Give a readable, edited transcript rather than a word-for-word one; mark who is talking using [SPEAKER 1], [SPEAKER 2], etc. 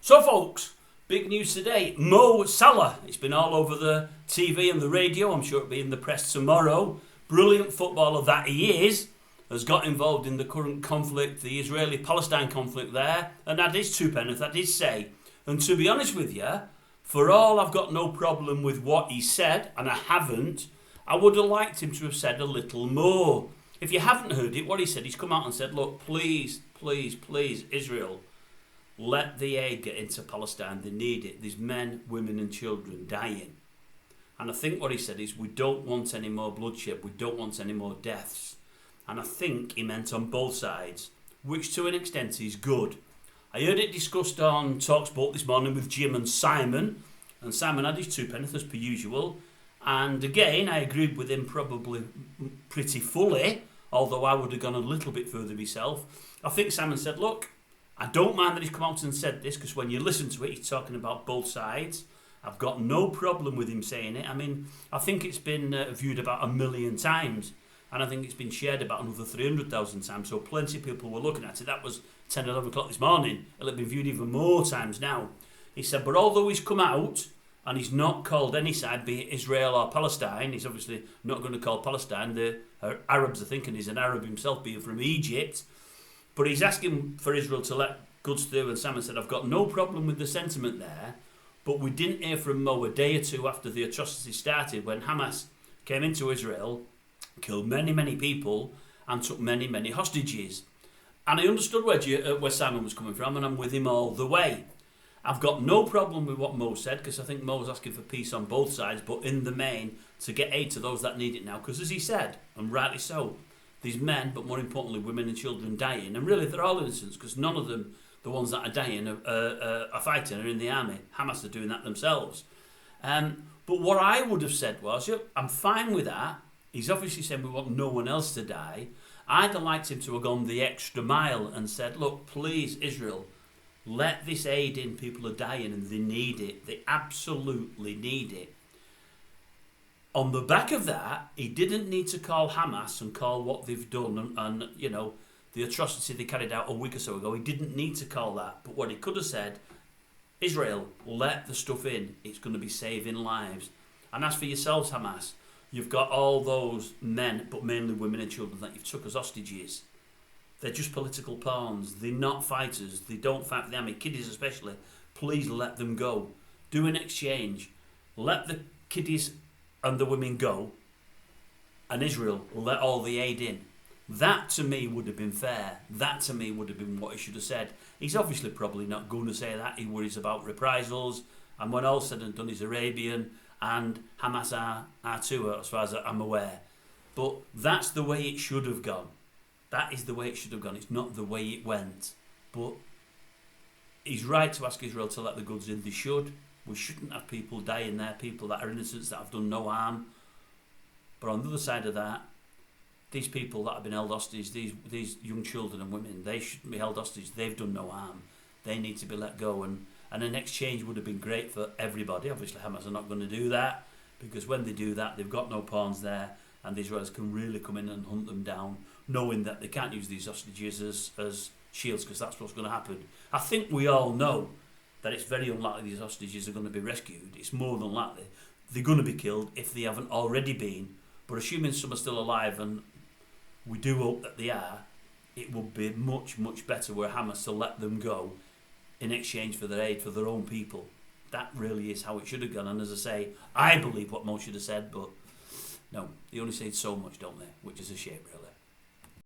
[SPEAKER 1] So folks, big news today. SALAH, it's been all over the TV and the radio, I'm sure it'll be in the press tomorrow. Brilliant footballer that he is, has got involved in the current conflict, the Israeli-Palestine conflict there, and that is two-penneth, that is say. And to be honest with you, for all I've got no problem with what he said, and I haven't, I would have liked him to have said a little more. If you haven't heard it, what he said, he's come out and said, look, please, Israel, let the aid get into Palestine. They need it. There's men, women and children dying. And I think what he said is we don't want any more bloodshed. We don't want any more deaths. And I think he meant on both sides, which to an extent is good. I heard it discussed on TalkSport this morning with Jim and Simon. And Simon had his two-penneth as per usual. And again, I agreed with him probably pretty fully, although I would have gone a little bit further myself. I think Simon said, look, I don't mind that he's come out and said this, because when you listen to it, he's talking about both sides. I've got no problem with him saying it. I mean, I think it's been viewed about 1 million times, and I think it's been shared about another 300,000 times, so plenty of people were looking at it. That was 10, 11 o'clock this morning. It'll have been viewed even more times now. He said, but although he's come out and he's not called any side, be it Israel or Palestine, he's obviously not going to call Palestine. The Arabs are thinking he's an Arab himself, being from Egypt. But he's asking for Israel to let goods through, and Simon said, I've got no problem with the sentiment there, but we didn't hear from Mo a day or two after the atrocities started, when Hamas came into Israel, killed many people, and took many hostages. And I understood where Simon was coming from, and I'm with him all the way. I've got no problem with what Mo said, because I think Mo's asking for peace on both sides, but in the main, to get aid to those that need it now, because as he said, and rightly so, these men, but more importantly, women and children dying. And really, they're all innocents, because none of them, the ones that are dying, are fighting, are in the army. Hamas are doing that themselves. But what I would have said was, I'm fine with that. He's obviously saying we want no one else to die. I'd have liked him to have gone the extra mile and said, look, please, Israel, let this aid in. People are dying and they need it. They absolutely need it. On the back of that, he didn't need to call Hamas and call what they've done and you know, the atrocity they carried out a week or so ago. He didn't need to call that. But what he could have said, Israel, let the stuff in. It's going to be saving lives. And as for yourselves, Hamas, you've got all those men, but mainly women and children, that you've took as hostages. They're just political pawns. They're not fighters. They don't fight for the army. Kiddies especially. Please let them go. Do an exchange. Let the kiddies and the women go, and Israel let all the aid in. That to me would have been fair. That to me would have been what he should have said. He's obviously probably not going to say that. He worries about reprisals, and when all's said and done, he's Arabian, and Hamas are too, as far as I'm aware. But that's the way it should have gone. That is the way it should have gone. It's not the way it went. But he's right to ask Israel to let the goods in. They should. We shouldn't have people dying there, people that are innocents, that have done no harm. But on the other side of that, these people that have been held hostage, these young children and women, they shouldn't be held hostage. They've done no harm. They need to be let go. And an exchange would have been great for everybody. Obviously, Hamas are not going to do that, because when they do that, they've got no pawns there, and the Israelis can really come in and hunt them down, knowing that they can't use these hostages as shields, because that's what's going to happen. I think we all know that it's very unlikely these hostages are going to be rescued. It's more than likely they're going to be killed if they haven't already been. But assuming some are still alive, and we do hope that they are, it would be much better were Hamas to let them go in exchange for their aid for their own people. That really is how it should have gone. And as I say, I believe what Mo should have said, but no, they only say so much, don't they? Which is a shame, really.